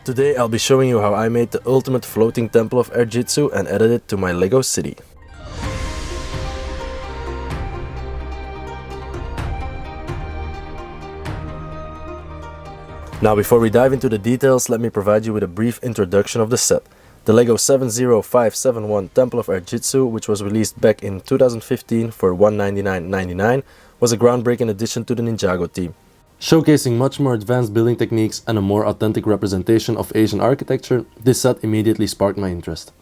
Today I'll be showing you how I made the ultimate floating temple of Airjitzu and added it to my Lego city. Now before we dive into the details, let me provide you with a brief introduction of the set. The Lego 70571 Temple of Airjitzu, which was released back in 2015 for $199.99, was a groundbreaking addition to the Ninjago team. Showcasing much more advanced building techniques and a more authentic representation of Asian architecture, this set immediately sparked my interest.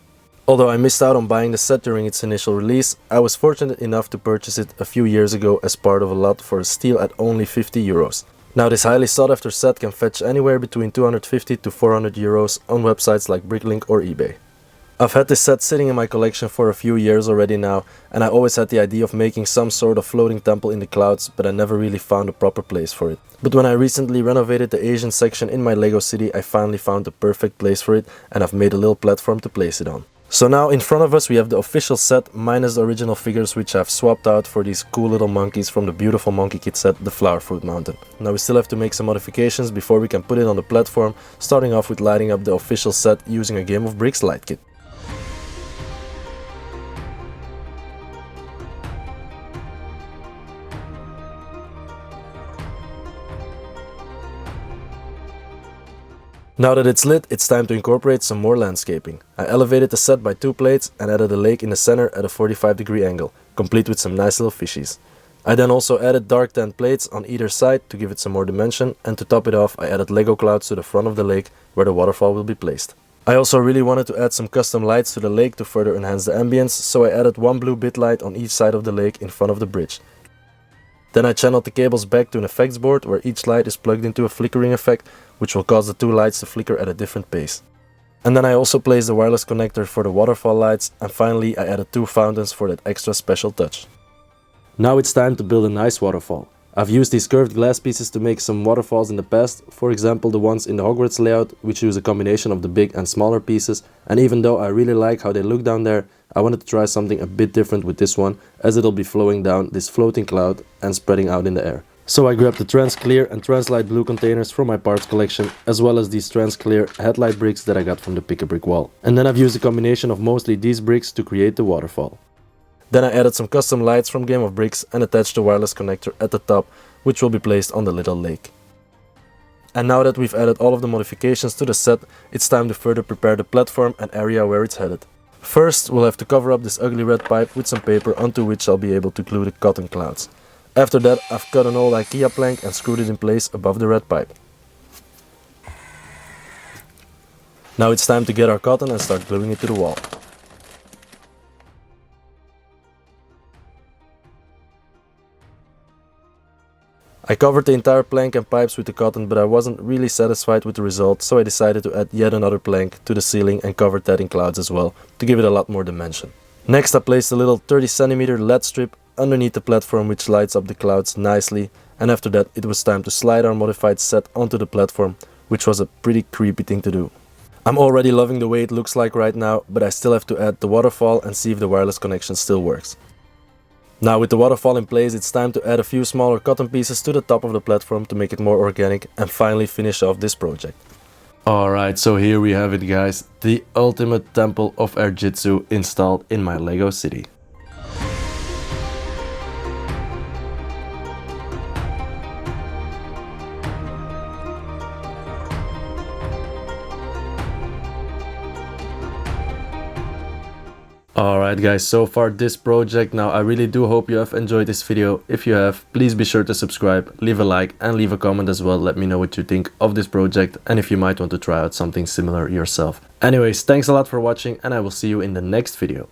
Although I missed out on buying the set during its initial release, I was fortunate enough to purchase it a few years ago as part of a lot for a steal at only 50 euros. Now this highly sought after set can fetch anywhere between 250 to 400 euros on websites like Bricklink or eBay. I've had this set sitting in my collection for a few years already now, and I always had the idea of making some sort of floating temple in the clouds, but I never really found a proper place for it. But when I recently renovated the Asian section in my Lego city, I finally found the perfect place for it, and I've made a little platform to place it on. So now in front of us we have the official set minus the original figures, which I've swapped out for these cool little monkeys from the beautiful monkey kit set, the Flower Fruit Mountain. Now we still have to make some modifications before we can put it on the platform, starting off with lighting up the official set using a Game of Bricks Lightkit. Now that it's lit, it's time to incorporate some more landscaping. I elevated the set by 2 plates and added a lake in the center at a 45-degree angle, complete with some nice little fishies. I then also added dark tan plates on either side to give it some more dimension, and to top it off I added Lego clouds to the front of the lake where the waterfall will be placed. I also really wanted to add some custom lights to the lake to further enhance the ambience, so I added 1 blue bit light on each side of the lake in front of the bridge. Then I channeled the cables back to an effects board where each light is plugged into a flickering effect, which will cause the 2 lights to flicker at a different pace. And then I also placed the wireless connector for the waterfall lights, and finally I added 2 fountains for that extra special touch. Now it's time to build a nice waterfall. I've used these curved glass pieces to make some waterfalls in the past, for example the ones in the Hogwarts layout, which use a combination of the big and smaller pieces, and even though I really like how they look down there, I wanted to try something a bit different with this one, as it'll be flowing down this floating cloud and spreading out in the air. So I grabbed the Trans Clear and Translight Blue containers from my parts collection, as well as these Trans Clear headlight bricks that I got from the Pick-a-Brick wall. And then I've used a combination of mostly these bricks to create the waterfall. Then I added some custom lights from Game of Bricks and attached the wireless connector at the top, which will be placed on the little lake. And now that we've added all of the modifications to the set, it's time to further prepare the platform and area where it's headed. First, we'll have to cover up this ugly red pipe with some paper onto which I'll be able to glue the cotton clouds. After that, I've cut an old IKEA plank and screwed it in place above the red pipe. Now it's time to get our cotton and start gluing it to the wall. I covered the entire plank and pipes with the cotton, but I wasn't really satisfied with the result, so I decided to add yet another plank to the ceiling and covered that in clouds as well, to give it a lot more dimension. Next I placed a little 30 cm LED strip underneath the platform, which lights up the clouds nicely, and after that it was time to slide our modified set onto the platform, which was a pretty creepy thing to do. I'm already loving the way it looks like right now, but I still have to add the waterfall and see if the wireless connection still works. Now with the waterfall in place, it's time to add a few smaller cotton pieces to the top of the platform to make it more organic and finally finish off this project. Alright, so here we have it guys, the ultimate temple of Airjitzu installed in my Lego city. Alright guys, so far this project. Now I really do hope you have enjoyed this video. If you have, please be sure to subscribe, leave a like and leave a comment as well. Let me know what you think of this project and if you might want to try out something similar yourself. Anyways, thanks a lot for watching and I will see you in the next video.